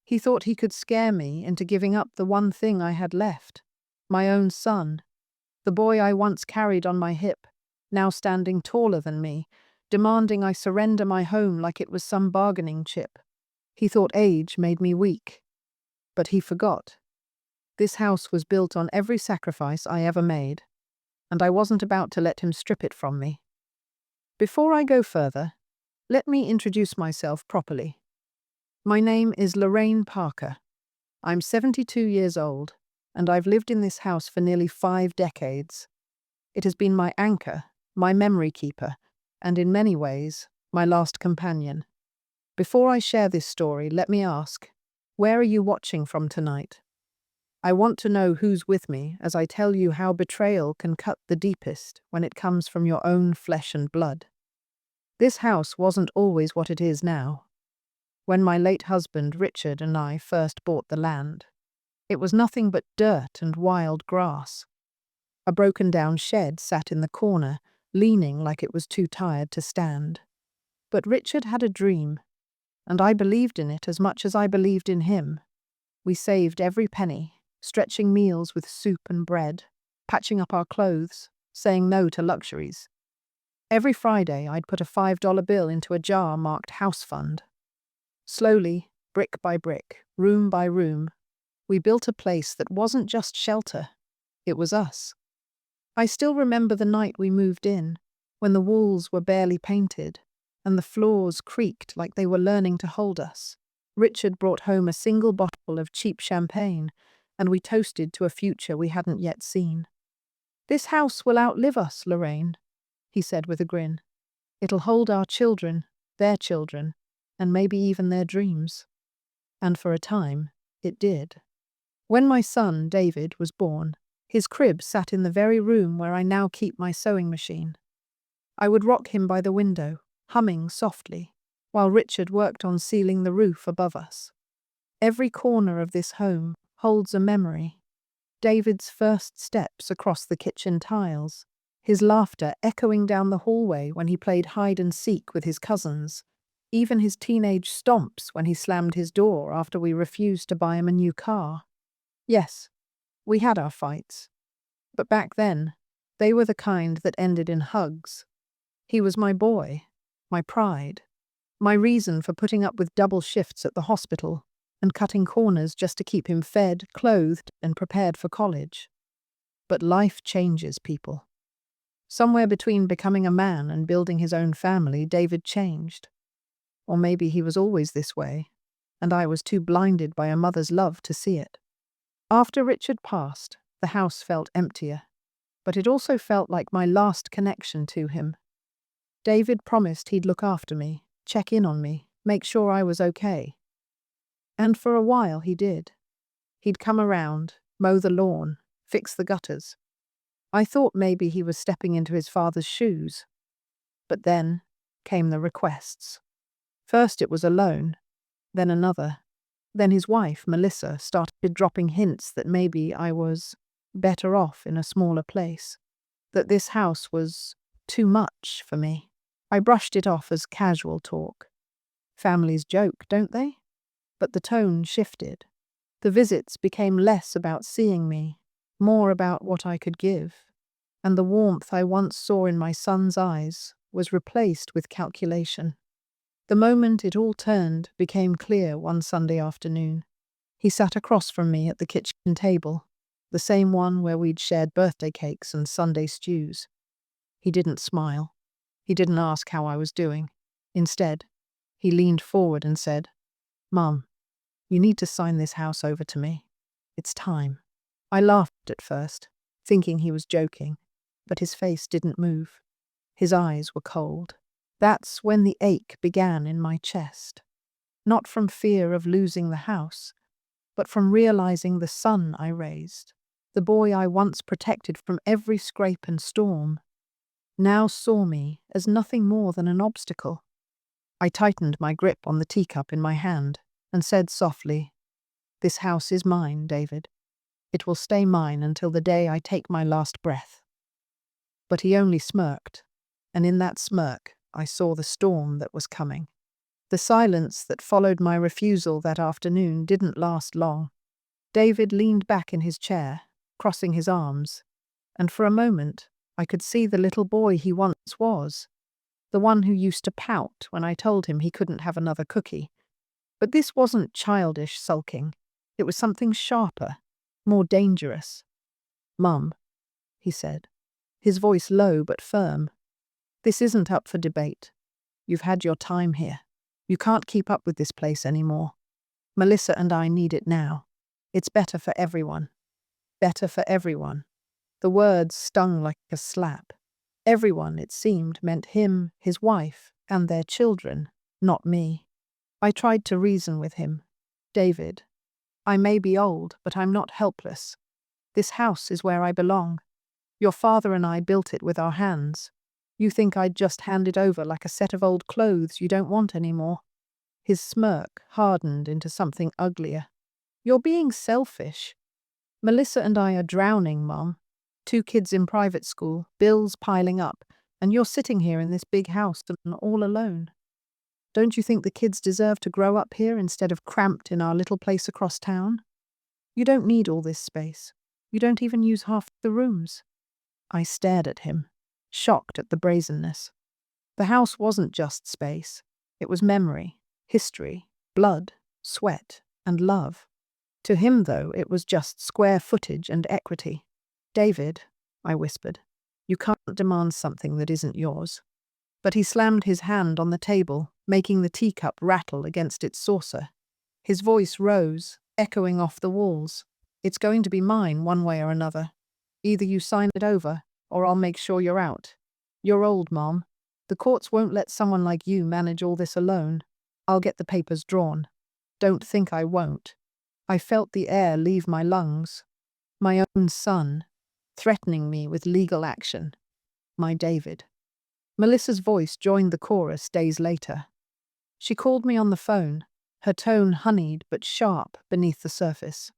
He thought he could scare me into giving up the one thing I had left, my own son, the boy I once carried on my hip, now standing taller than me, demanding I surrender my home like it was some bargaining chip. He thought age made me weak. But he forgot. This house was built on every sacrifice I ever made, and I wasn't about to let him strip it from me. Before I go further, let me introduce myself properly. My name is Lorraine Parker. I'm 72 years old, and I've lived in this house for nearly 5 decades. It has been my anchor, my memory keeper, and in many ways, my last companion. Before I share this story, let me ask, where are you watching from tonight? I want to know who's with me as I tell you how betrayal can cut the deepest when it comes from your own flesh and blood. This house wasn't always what it is now. When my late husband Richard and I first bought the land, it was nothing but dirt and wild grass. A broken-down shed sat in the corner, leaning like it was too tired to stand. But Richard had a dream, and I believed in it as much as I believed in him. We saved every penny, stretching meals with soup and bread, patching up our clothes, saying no to luxuries. Every Friday, I'd put a $5 bill into a jar marked House Fund. Slowly, brick by brick, room by room, we built a place that wasn't just shelter, it was us. I still remember the night we moved in, when the walls were barely painted, and the floors creaked like they were learning to hold us. Richard brought home a single bottle of cheap champagne, and we toasted to a future we hadn't yet seen. "This house will outlive us, Lorraine," he said with a grin. "It'll hold our children, their children, and maybe even their dreams." And for a time, it did. When my son, David, was born, his crib sat in the very room where I now keep my sewing machine. I would rock him by the window, humming softly, while Richard worked on sealing the roof above us. Every corner of this home holds a memory. David's first steps across the kitchen tiles, his laughter echoing down the hallway when he played hide and seek with his cousins, even his teenage stomps when he slammed his door after we refused to buy him a new car. Yes, we had our fights. But back then, they were the kind that ended in hugs. He was my boy, my pride, my reason for putting up with double shifts at the hospital and cutting corners just to keep him fed, clothed, and prepared for college. But life changes people. Somewhere between becoming a man and building his own family, David changed. Or maybe he was always this way, and I was too blinded by a mother's love to see it. After Richard passed, the house felt emptier, but it also felt like my last connection to him. David promised he'd look after me, check in on me, make sure I was okay. And for a while he did. He'd come around, mow the lawn, fix the gutters. I thought maybe he was stepping into his father's shoes. But then came the requests. First it was a loan, then another. Then his wife, Melissa, started dropping hints that maybe I was better off in a smaller place, that this house was too much for me. I brushed it off as casual talk. Families joke, don't they? But the tone shifted. The visits became less about seeing me, more about what I could give, and the warmth I once saw in my son's eyes was replaced with calculation. The moment it all turned became clear one Sunday afternoon. He sat across from me at the kitchen table, the same one where we'd shared birthday cakes and Sunday stews. He didn't smile. He didn't ask how I was doing. Instead, he leaned forward and said, "Mum, you need to sign this house over to me. It's time." I laughed at first, thinking he was joking, but his face didn't move. His eyes were cold. That's when the ache began in my chest. Not from fear of losing the house, but from realizing the son I raised, the boy I once protected from every scrape and storm, now saw me as nothing more than an obstacle. I tightened my grip on the teacup in my hand and said softly, "This house is mine, David. It will stay mine until the day I take my last breath." But he only smirked, and in that smirk I saw the storm that was coming. The silence that followed my refusal that afternoon didn't last long. David leaned back in his chair, crossing his arms, and for a moment I could see the little boy he once was, the one who used to pout when I told him he couldn't have another cookie. But this wasn't childish sulking. It was something sharper, more dangerous. "Mum," he said, his voice low but firm, "this isn't up for debate. You've had your time here. You can't keep up with this place anymore. Melissa and I need it now. It's better for everyone. Better for everyone." The words stung like a slap. Everyone, it seemed, meant him, his wife, and their children, not me. I tried to reason with him. "David, I may be old, but I'm not helpless. This house is where I belong. Your father and I built it with our hands. You think I'd just hand it over like a set of old clothes you don't want anymore?" His smirk hardened into something uglier. "You're being selfish. Melissa and I are drowning, Mom. 2 kids in private school, bills piling up, and you're sitting here in this big house and all alone. Don't you think the kids deserve to grow up here instead of cramped in our little place across town? You don't need all this space. You don't even use half the rooms." I stared at him, shocked at the brazenness. The house wasn't just space. It was memory, history, blood, sweat, and love. To him, though, it was just square footage and equity. "David," I whispered, "you can't demand something that isn't yours." But he slammed his hand on the table, making the teacup rattle against its saucer. His voice rose, echoing off the walls. "It's going to be mine one way or another. Either you sign it over, or I'll make sure you're out. You're old, Mom. The courts won't let someone like you manage all this alone. I'll get the papers drawn. Don't think I won't." I felt the air leave my lungs. My own son, threatening me with legal action. My David. Melissa's voice joined the chorus days later. She called me on the phone, her tone honeyed but sharp beneath the surface.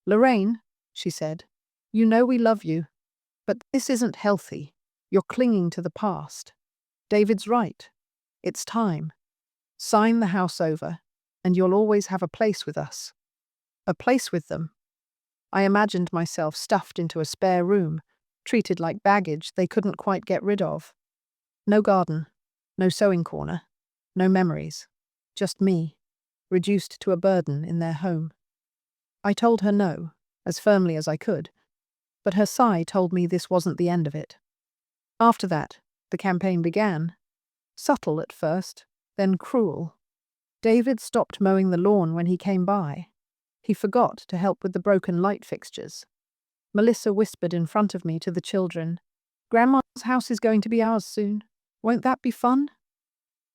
"Lorraine," she said, "you know we love you, but this isn't healthy. You're clinging to the past. David's right. It's time. Sign the house over, and you'll always have a place with us." A place with them. I imagined myself stuffed into a spare room, treated like baggage they couldn't quite get rid of. No garden, no sewing corner, no memories. Just me, reduced to a burden in their home. I told her no, as firmly as I could, but her sigh told me this wasn't the end of it. After that, the campaign began. Subtle at first, then cruel. David stopped mowing the lawn when he came by. He forgot to help with the broken light fixtures. Melissa whispered in front of me to the children, "Grandma's house is going to be ours soon. Won't that be fun?"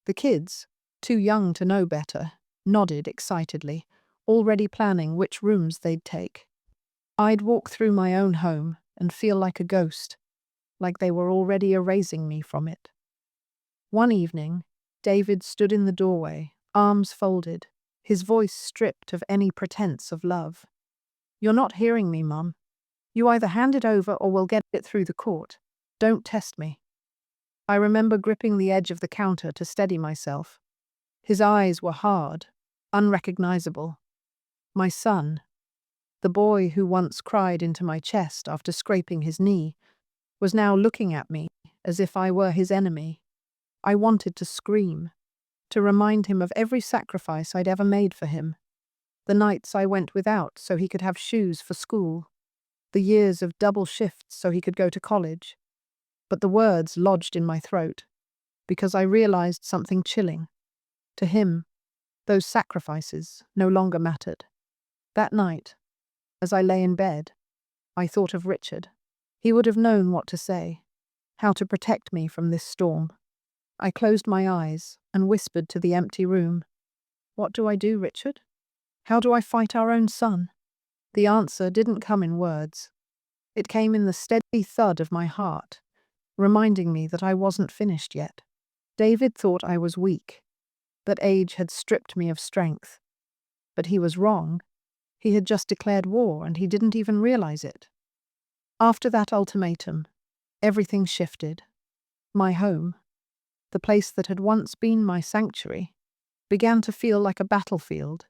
The kids, too young to know better, nodded excitedly, already planning which rooms they'd take. I'd walk through my own home and feel like a ghost, like they were already erasing me from it. One evening, David stood in the doorway, arms folded, his voice stripped of any pretense of love. "You're not hearing me, Mum. You either hand it over or we'll get it through the court. Don't test me." I remember gripping the edge of the counter to steady myself. His eyes were hard, unrecognizable. My son, the boy who once cried into my chest after scraping his knee, was now looking at me as if I were his enemy. I wanted to scream, to remind him of every sacrifice I'd ever made for him. The nights I went without so he could have shoes for school. The years of double shifts so he could go to college. But the words lodged in my throat, because I realized something chilling. To him, those sacrifices no longer mattered. That night, as I lay in bed, I thought of Richard. He would have known what to say, how to protect me from this storm. I closed my eyes and whispered to the empty room, "What do I do, Richard? How do I fight our own son?" The answer didn't come in words. It came in the steady thud of my heart, reminding me that I wasn't finished yet. David thought I was weak, that age had stripped me of strength. But he was wrong. He had just declared war and he didn't even realize it. After that ultimatum, everything shifted. My home, the place that had once been my sanctuary, began to feel like a battlefield.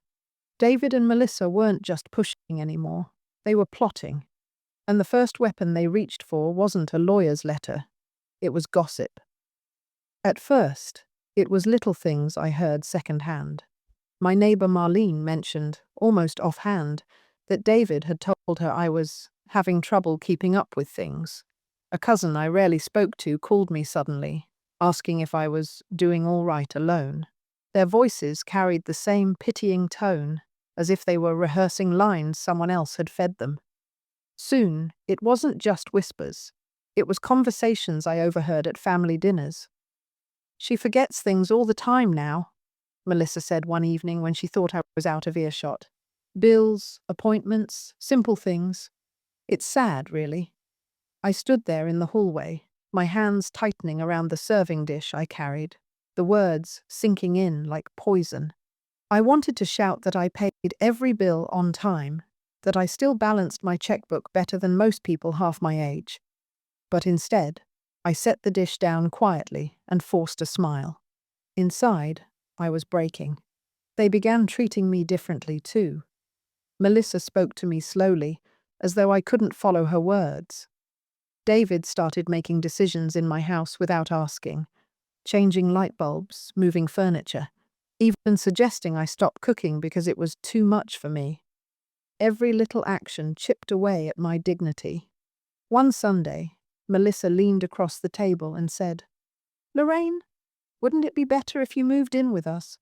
David and Melissa weren't just pushing anymore. They were plotting. And the first weapon they reached for wasn't a lawyer's letter. It was gossip. At first, it was little things I heard secondhand. My neighbor Marlene mentioned, almost offhand, that David had told her I was having trouble keeping up with things. A cousin I rarely spoke to called me suddenly, asking if I was doing all right alone. Their voices carried the same pitying tone, as if they were rehearsing lines someone else had fed them. Soon, it wasn't just whispers. It was conversations I overheard at family dinners. "She forgets things all the time now," Melissa said one evening when she thought I was out of earshot. "Bills, appointments, simple things. It's sad, really." I stood there in the hallway, my hands tightening around the serving dish I carried, the words sinking in like poison. I wanted to shout that I paid every bill on time, that I still balanced my checkbook better than most people half my age. But instead, I set the dish down quietly and forced a smile. Inside, I was breaking. They began treating me differently too. Melissa spoke to me slowly, as though I couldn't follow her words. David started making decisions in my house without asking, changing light bulbs, moving furniture, even suggesting I stop cooking because it was too much for me. Every little action chipped away at my dignity. One Sunday, Melissa leaned across the table and said, "Lorraine, wouldn't it be better if you moved in with us?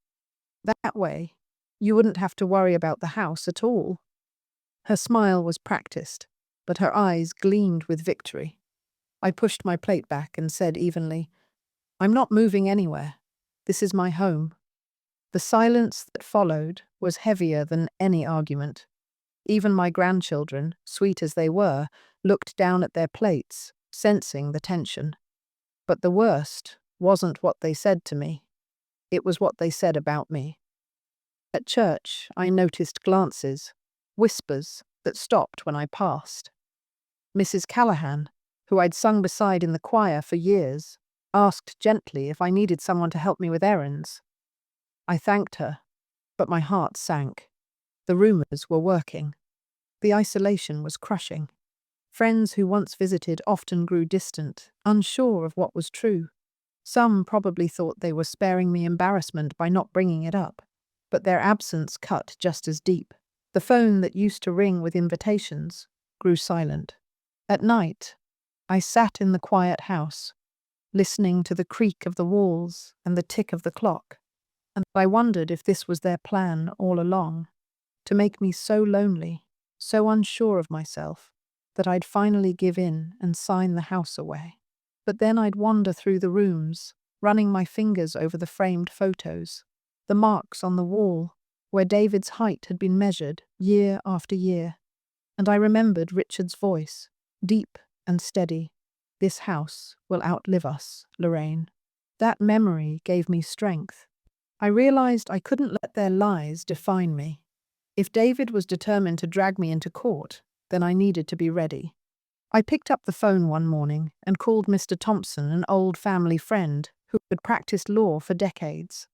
That way, you wouldn't have to worry about the house at all." Her smile was practiced, but her eyes gleamed with victory. I pushed my plate back and said evenly, "I'm not moving anywhere. This is my home." The silence that followed was heavier than any argument. Even my grandchildren, sweet as they were, looked down at their plates, sensing the tension. But the worst wasn't what they said to me. It was what they said about me. At church, I noticed glances, whispers that stopped when I passed. Mrs. Callahan, who I'd sung beside in the choir for years, asked gently if I needed someone to help me with errands. I thanked her, but my heart sank. The rumors were working. The isolation was crushing. Friends who once visited often grew distant, unsure of what was true. Some probably thought they were sparing me embarrassment by not bringing it up, but their absence cut just as deep. The phone that used to ring with invitations grew silent. At night, I sat in the quiet house, listening to the creak of the walls and the tick of the clock, and I wondered if this was their plan all along, to make me so lonely, so unsure of myself, that I'd finally give in and sign the house away. But then I'd wander through the rooms, running my fingers over the framed photos, the marks on the wall where David's height had been measured year after year, and I remembered Richard's voice, deep and steady. "This house will outlive us, Lorraine." That memory gave me strength. I realized I couldn't let their lies define me. If David was determined to drag me into court, then I needed to be ready. I picked up the phone one morning and called Mr. Thompson, an old family friend who had practiced law for decades.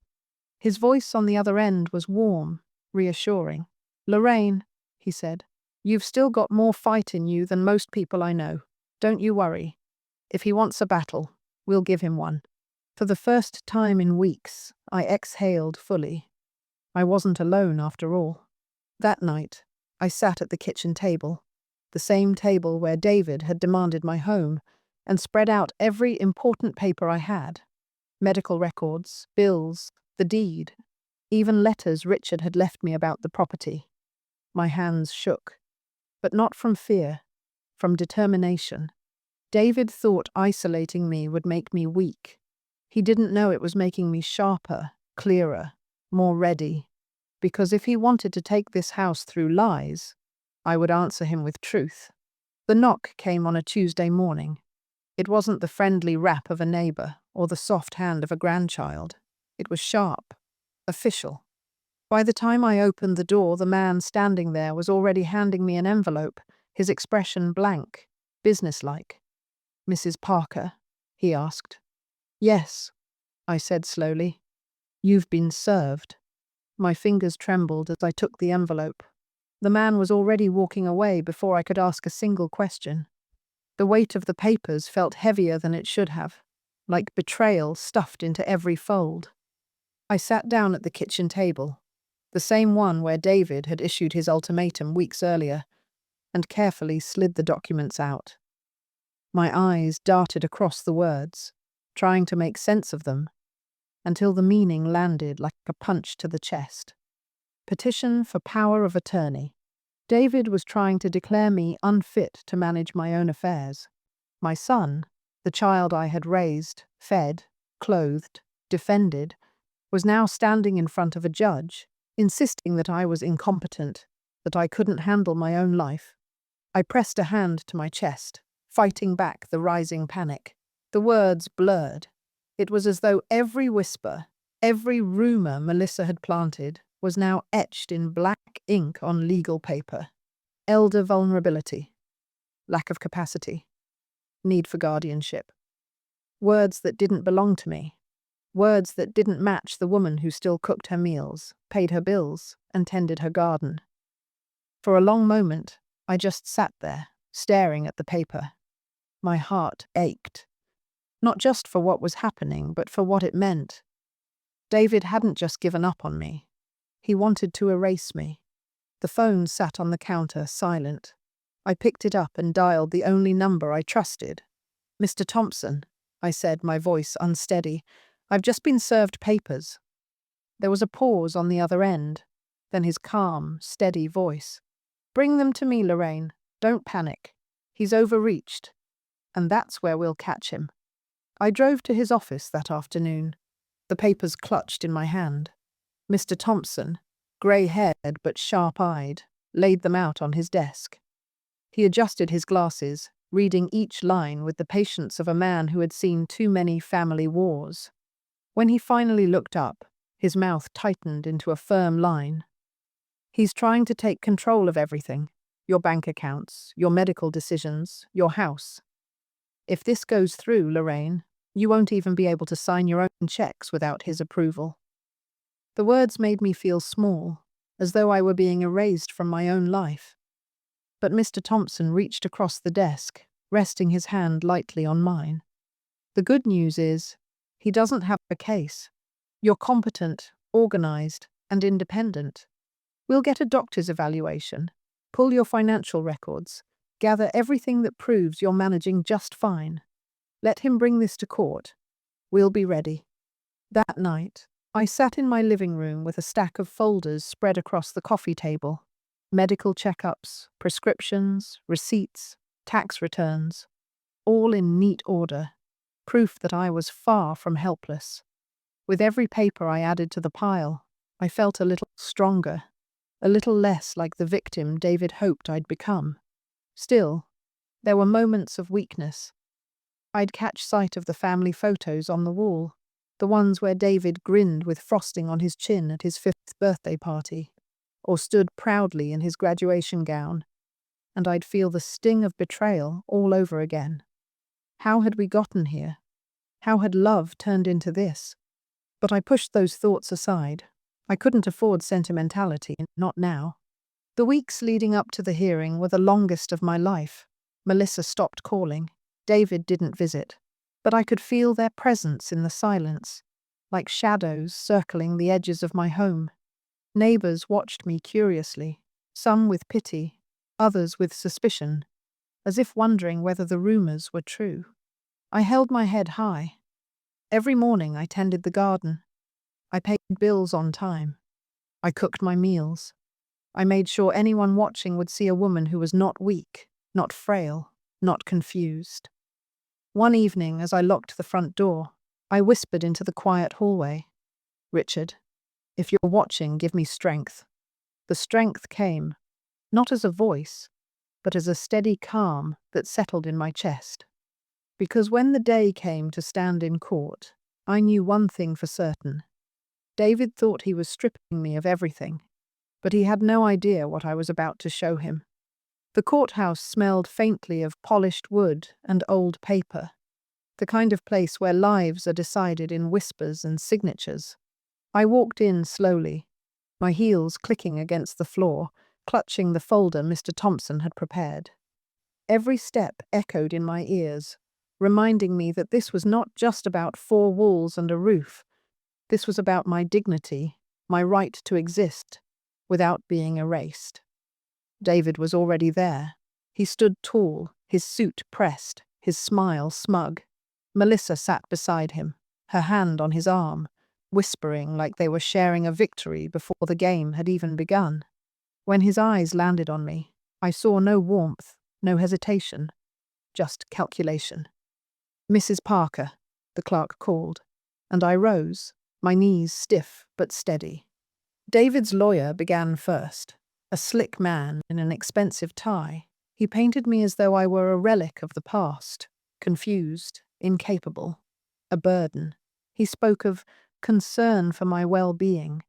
His voice on the other end was warm, reassuring. "Lorraine," he said, "you've still got more fight in you than most people I know. Don't you worry. If he wants a battle, we'll give him one." For the first time in weeks, I exhaled fully. I wasn't alone after all. That night, I sat at the kitchen table, the same table where David had demanded my home, and spread out every important paper I had. Medical records, bills, the deed, even letters Richard had left me about the property. My hands shook, but not from fear, from determination. David thought isolating me would make me weak. He didn't know it was making me sharper, clearer, more ready. Because if he wanted to take this house through lies, I would answer him with truth. The knock came on a Tuesday morning. It wasn't the friendly rap of a neighbor or the soft hand of a grandchild. It was sharp, official. By the time I opened the door, the man standing there was already handing me an envelope, his expression blank, businesslike. "Mrs. Parker?" he asked. "Yes," I said slowly. "You've been served." My fingers trembled as I took the envelope. The man was already walking away before I could ask a single question. The weight of the papers felt heavier than it should have, like betrayal stuffed into every fold. I sat down at the kitchen table, the same one where David had issued his ultimatum weeks earlier, and carefully slid the documents out. My eyes darted across the words, trying to make sense of them, until the meaning landed like a punch to the chest. Petition for power of attorney. David was trying to declare me unfit to manage my own affairs. My son, the child I had raised, fed, clothed, defended, was now standing in front of a judge, insisting that I was incompetent, that I couldn't handle my own life. I pressed a hand to my chest, fighting back the rising panic. The words blurred. It was as though every whisper, every rumor Melissa had planted, was now etched in black ink on legal paper. Elder vulnerability, lack of capacity, need for guardianship. Words that didn't belong to me. Words that didn't match the woman who still cooked her meals, paid her bills, and tended her garden. For a long moment, I just sat there, staring at the paper. My heart ached. Not just for what was happening, but for what it meant. David hadn't just given up on me. He wanted to erase me. The phone sat on the counter, silent. I picked it up and dialed the only number I trusted. "Mr. Thompson," I said, my voice unsteady. "I've just been served papers." There was a pause on the other end, then his calm, steady voice. "Bring them to me, Lorraine. Don't panic. He's overreached. And that's where we'll catch him." I drove to his office that afternoon, the papers clutched in my hand. Mr. Thompson, grey-haired but sharp-eyed, laid them out on his desk. He adjusted his glasses, reading each line with the patience of a man who had seen too many family wars. When he finally looked up, his mouth tightened into a firm line. "He's trying to take control of everything, your bank accounts, your medical decisions, your house. If this goes through, Lorraine, you won't even be able to sign your own checks without his approval." The words made me feel small, as though I were being erased from my own life. But Mr. Thompson reached across the desk, resting his hand lightly on mine. "The good news is, he doesn't have a case. You're competent, organized, and independent. We'll get a doctor's evaluation, pull your financial records, gather everything that proves you're managing just fine. Let him bring this to court. We'll be ready." That night, I sat in my living room with a stack of folders spread across the coffee table. Medical checkups, prescriptions, receipts, tax returns, all in neat order, proof that I was far from helpless. With every paper I added to the pile, I felt a little stronger, a little less like the victim David hoped I'd become. Still, there were moments of weakness. I'd catch sight of the family photos on the wall, the ones where David grinned with frosting on his chin at his 5th birthday party, or stood proudly in his graduation gown, and I'd feel the sting of betrayal all over again. How had we gotten here? How had love turned into this? But I pushed those thoughts aside. I couldn't afford sentimentality, not now. The weeks leading up to the hearing were the longest of my life. Melissa stopped calling. David didn't visit. But I could feel their presence in the silence, like shadows circling the edges of my home. Neighbors watched me curiously, some with pity, others with suspicion, as if wondering whether the rumors were true. I held my head high. Every morning I tended the garden. I paid bills on time. I cooked my meals. I made sure anyone watching would see a woman who was not weak, not frail, not confused. One evening, as I locked the front door, I whispered into the quiet hallway, "Richard, if you're watching, give me strength." The strength came, not as a voice, but as a steady calm that settled in my chest. Because when the day came to stand in court, I knew one thing for certain. David thought he was stripping me of everything, but he had no idea what I was about to show him. The courthouse smelled faintly of polished wood and old paper, the kind of place where lives are decided in whispers and signatures. I walked in slowly, my heels clicking against the floor, clutching the folder Mr. Thompson had prepared. Every step echoed in my ears, reminding me that this was not just about four walls and a roof. This was about my dignity, my right to exist, without being erased. David was already there. He stood tall, his suit pressed, his smile smug. Melissa sat beside him, her hand on his arm, whispering like they were sharing a victory before the game had even begun. When his eyes landed on me, I saw no warmth, no hesitation, just calculation. "Mrs. Parker," the clerk called, and I rose, my knees stiff but steady. David's lawyer began first, a slick man in an expensive tie. He painted me as though I were a relic of the past, confused, incapable, a burden. He spoke of concern for my well-being,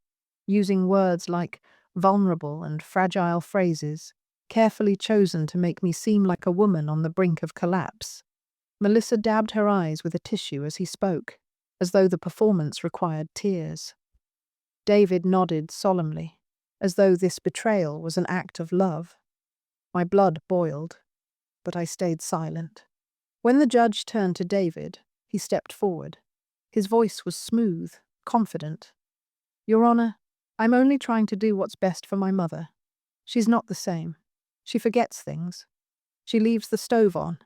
using words like vulnerable and fragile phrases, carefully chosen to make me seem like a woman on the brink of collapse. Melissa dabbed her eyes with a tissue as he spoke, as though the performance required tears. David nodded solemnly, as though this betrayal was an act of love. My blood boiled, but I stayed silent. When the judge turned to David, he stepped forward. His voice was smooth, confident. "Your Honor, I'm only trying to do what's best for my mother. She's not the same. She forgets things. She leaves the stove on.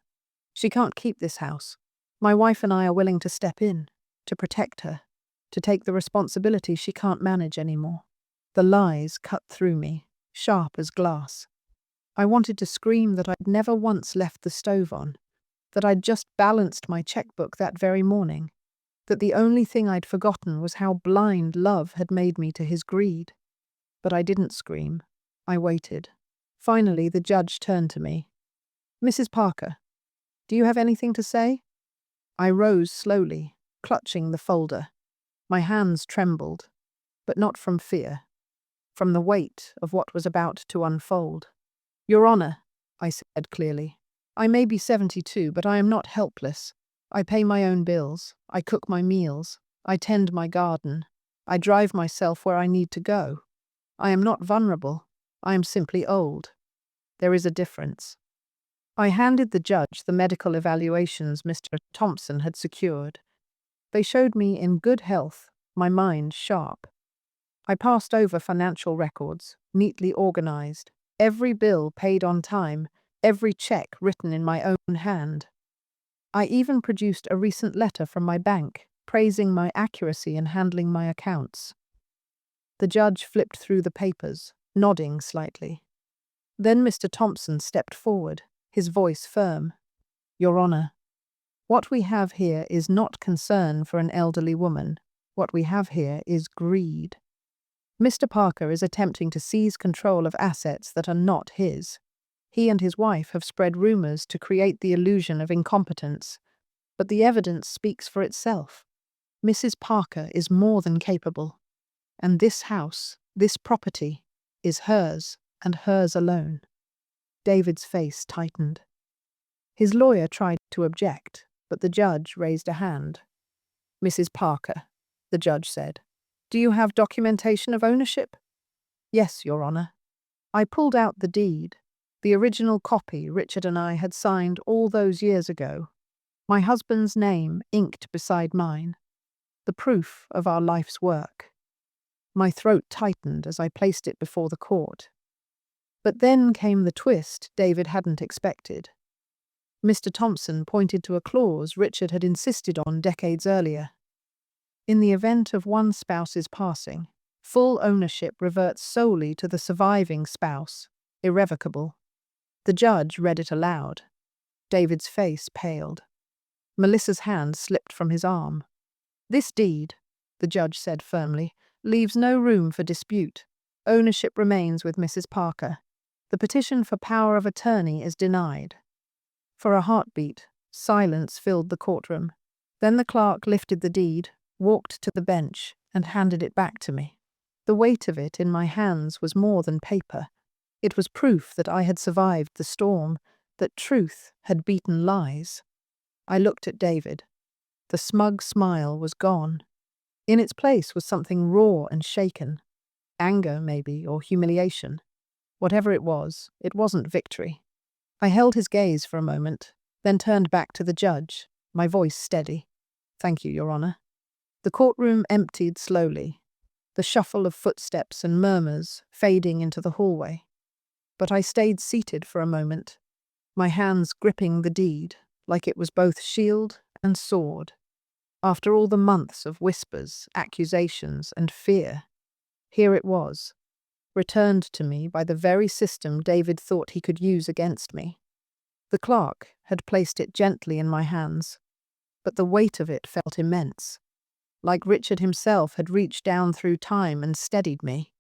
She can't keep this house. My wife and I are willing to step in, to protect her, to take the responsibility she can't manage anymore." The lies cut through me, sharp as glass. I wanted to scream that I'd never once left the stove on, that I'd just balanced my checkbook that very morning, that the only thing I'd forgotten was how blind love had made me to his greed. But I didn't scream. I waited. Finally, the judge turned to me. "Mrs. Parker, do you have anything to say?" I rose slowly, clutching the folder. My hands trembled, but not from fear, from the weight of what was about to unfold. "Your Honor," I said clearly, "I may be 72, but I am not helpless. I pay my own bills, I cook my meals, I tend my garden, I drive myself where I need to go. I am not vulnerable, I am simply old. There is a difference." I handed the judge the medical evaluations Mr. Thompson had secured. They showed me in good health, my mind sharp. I passed over financial records, neatly organized, every bill paid on time, every check written in my own hand. I even produced a recent letter from my bank, praising my accuracy in handling my accounts. The judge flipped through the papers, nodding slightly. Then Mr. Thompson stepped forward, his voice firm. "Your Honor, what we have here is not concern for an elderly woman. What we have here is greed. Mr. Parker is attempting to seize control of assets that are not his. He and his wife have spread rumors to create the illusion of incompetence, but the evidence speaks for itself. Mrs. Parker is more than capable, and this house, this property, is hers and hers alone." David's face tightened. His lawyer tried to object, but the judge raised a hand. "Mrs. Parker," the judge said, "do you have documentation of ownership?" "Yes, Your Honor." I pulled out the deed, the original copy Richard and I had signed all those years ago, my husband's name inked beside mine, the proof of our life's work. My throat tightened as I placed it before the court. But then came the twist David hadn't expected. Mr. Thompson pointed to a clause Richard had insisted on decades earlier. In the event of one spouse's passing, full ownership reverts solely to the surviving spouse, irrevocable. The judge read it aloud. David's face paled. Melissa's hand slipped from his arm. "This deed," the judge said firmly, "leaves no room for dispute. Ownership remains with Mrs. Parker. The petition for power of attorney is denied." For a heartbeat, silence filled the courtroom. Then the clerk lifted the deed, walked to the bench, and handed it back to me. The weight of it in my hands was more than paper. It was proof that I had survived the storm, that truth had beaten lies. I looked at David. The smug smile was gone. In its place was something raw and shaken. Anger, maybe, or humiliation. Whatever it wasn't victory. I held his gaze for a moment, then turned back to the judge, my voice steady. "Thank you, Your Honor." The courtroom emptied slowly, the shuffle of footsteps and murmurs fading into the hallway. But I stayed seated for a moment, my hands gripping the deed like it was both shield and sword. After all the months of whispers, accusations, and fear, here it was, returned to me by the very system David thought he could use against me. The clerk had placed it gently in my hands, but the weight of it felt immense, like Richard himself had reached down through time and steadied me.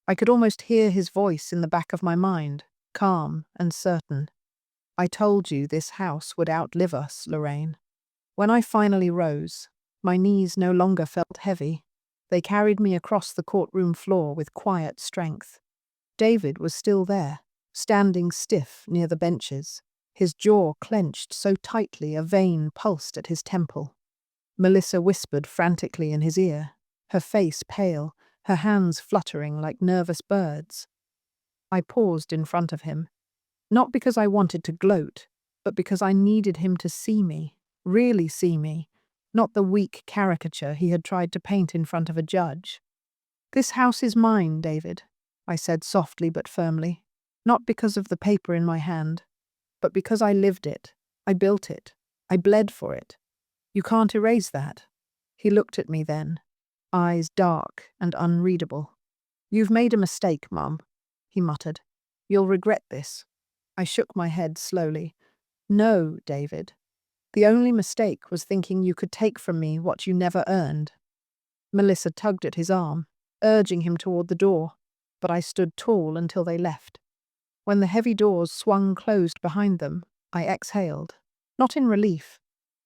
I could almost hear his voice in the back of my mind, calm and certain. "I told you this house would outlive us, Lorraine." When I finally rose, my knees no longer felt heavy. They carried me across the courtroom floor with quiet strength. David was still there, standing stiff near the benches, his jaw clenched so tightly a vein pulsed at his temple. Melissa whispered frantically in his ear, her face pale, her hands fluttering like nervous birds. I paused in front of him, not because I wanted to gloat, but because I needed him to see me, really see me, not the weak caricature he had tried to paint in front of a judge. "This house is mine, David," I said softly but firmly, not because of the paper in my hand, but because I lived it, I built it, I bled for it. You can't erase that. He looked at me then, eyes dark and unreadable. "You've made a mistake, Mum," he muttered. "You'll regret this." I shook my head slowly. "No, David. The only mistake was thinking you could take from me what you never earned." Melissa tugged at his arm, urging him toward the door, but I stood tall until they left. When the heavy doors swung closed behind them, I exhaled, not in relief,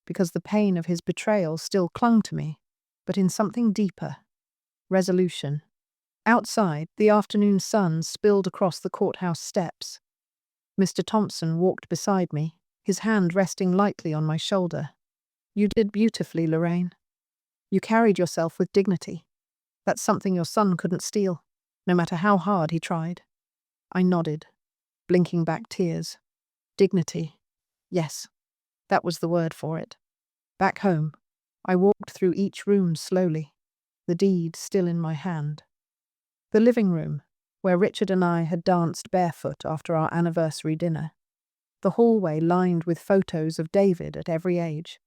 because the pain of his betrayal still clung to me, but in something deeper, resolution. Outside, the afternoon sun spilled across the courthouse steps. Mr. Thompson walked beside me, his hand resting lightly on my shoulder. "You did beautifully, Lorraine. You carried yourself with dignity. That's something your son couldn't steal, no matter how hard he tried." I nodded, blinking back tears. Dignity. Yes, that was the word for it. Back home, I walked through each room slowly, the deed still in my hand. The living room, where Richard and I had danced barefoot after our anniversary dinner. The hallway lined with photos of David at every age.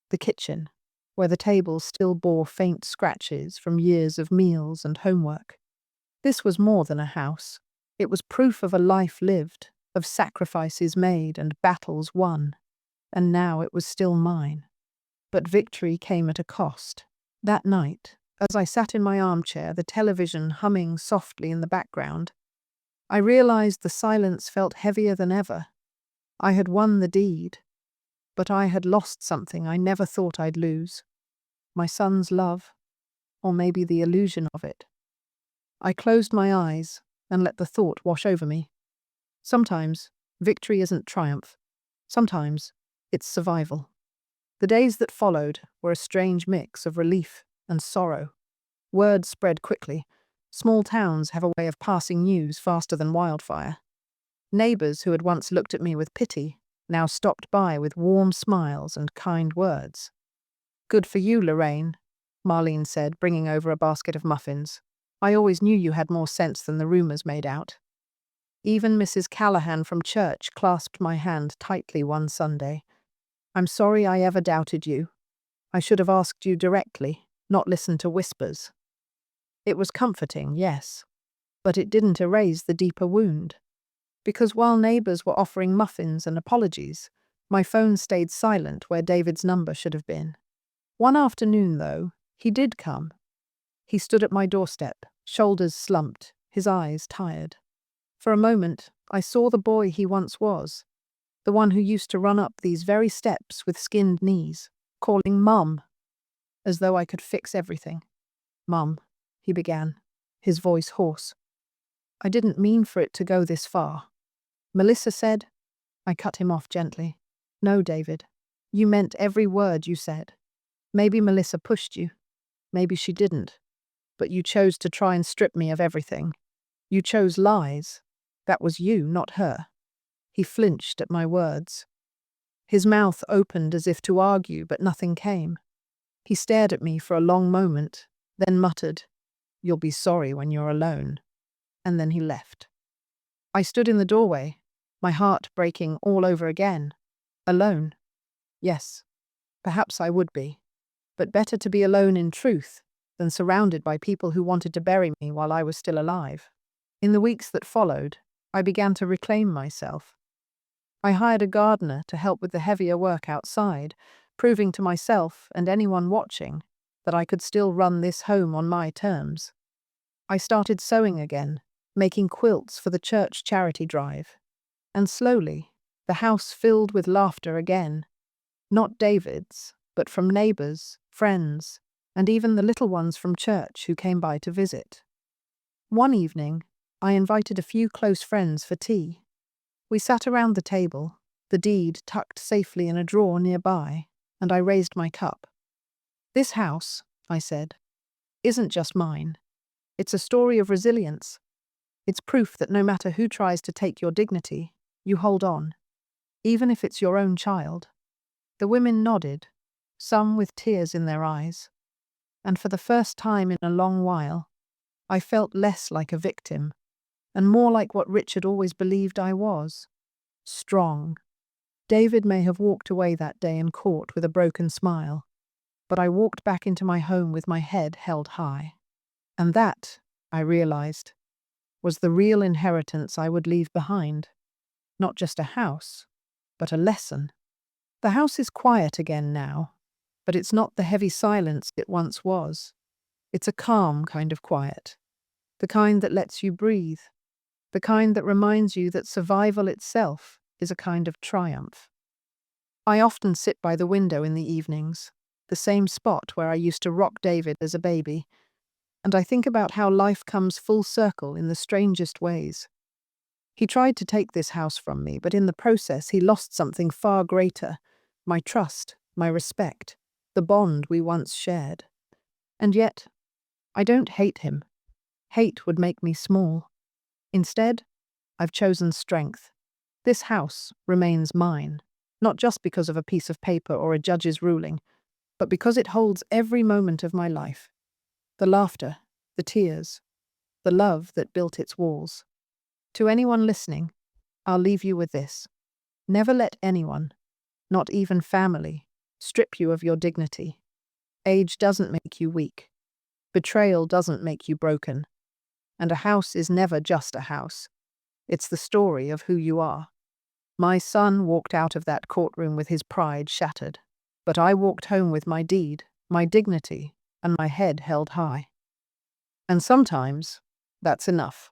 The kitchen, where the tables still bore faint scratches from years of meals and homework. This was more than a house. It was proof of a life lived, of sacrifices made and battles won. And now it was still mine. But victory came at a cost. That night, as I sat in my armchair, the television humming softly in the background, I realized the silence felt heavier than ever. I had won the deed, but I had lost something I never thought I'd lose. My son's love, or maybe the illusion of it. I closed my eyes and let the thought wash over me. Sometimes, victory isn't triumph. Sometimes, it's survival. The days that followed were a strange mix of relief and sorrow. Word spread quickly. Small towns have a way of passing news faster than wildfire. Neighbors who had once looked at me with pity now stopped by with warm smiles and kind words. "Good for you, Lorraine," Marlene said, bringing over a basket of muffins. "I always knew you had more sense than the rumors made out." Even Mrs. Callahan from church clasped my hand tightly one Sunday. "I'm sorry I ever doubted you. I should have asked you directly, not listened to whispers." It was comforting, yes, but it didn't erase the deeper wound. Because while neighbors were offering muffins and apologies, my phone stayed silent where David's number should have been. One afternoon, though, he did come. He stood at my doorstep, shoulders slumped, his eyes tired. For a moment, I saw the boy he once was, the one who used to run up these very steps with skinned knees, calling Mum, as though I could fix everything. "Mum," he began, his voice hoarse. "I didn't mean for it to go this far." "Melissa said—" I cut him off gently. "No, David. You meant every word you said. Maybe Melissa pushed you. Maybe she didn't. But you chose to try and strip me of everything. You chose lies. That was you, not her. He flinched at my words. His mouth opened as if to argue, but nothing came. He stared at me for a long moment, then muttered, "You'll be sorry when you're alone." And then he left. I stood in the doorway, my heart breaking all over again. Alone. Yes, perhaps I would be. But better to be alone in truth than surrounded by people who wanted to bury me while I was still alive. In the weeks that followed, I began to reclaim myself. I hired a gardener to help with the heavier work outside, proving to myself and anyone watching that I could still run this home on my terms. I started sewing again, making quilts for the church charity drive. And slowly, the house filled with laughter again. Not David's, but from neighbors, friends, and even the little ones from church who came by to visit. One evening, I invited a few close friends for tea. We sat around the table, the deed tucked safely in a drawer nearby, and I raised my cup. "This house," I said, "isn't just mine. It's a story of resilience. It's proof that no matter who tries to take your dignity, you hold on, even if it's your own child." The women nodded, some with tears in their eyes. And for the first time in a long while, I felt less like a victim, and more like what Richard always believed I was: strong. David may have walked away that day in court with a broken smile, but I walked back into my home with my head held high. And that, I realized, was the real inheritance I would leave behind. Not just a house, but a lesson. The house is quiet again now, but it's not the heavy silence it once was. It's a calm kind of quiet, the kind that lets you breathe, the kind that reminds you that survival itself is a kind of triumph. I often sit by the window in the evenings, the same spot where I used to rock David as a baby, and I think about how life comes full circle in the strangest ways. He tried to take this house from me, but in the process he lost something far greater: my trust, my respect, the bond we once shared. And yet, I don't hate him. Hate would make me small. Instead, I've chosen strength. This house remains mine, not just because of a piece of paper or a judge's ruling, but because it holds every moment of my life. The laughter, the tears, the love that built its walls. To anyone listening, I'll leave you with this. Never let anyone, not even family, strip you of your dignity. Age doesn't make you weak. Betrayal doesn't make you broken. And a house is never just a house. It's the story of who you are. My son walked out of that courtroom with his pride shattered, but I walked home with my deed, my dignity, and my head held high. And sometimes, that's enough.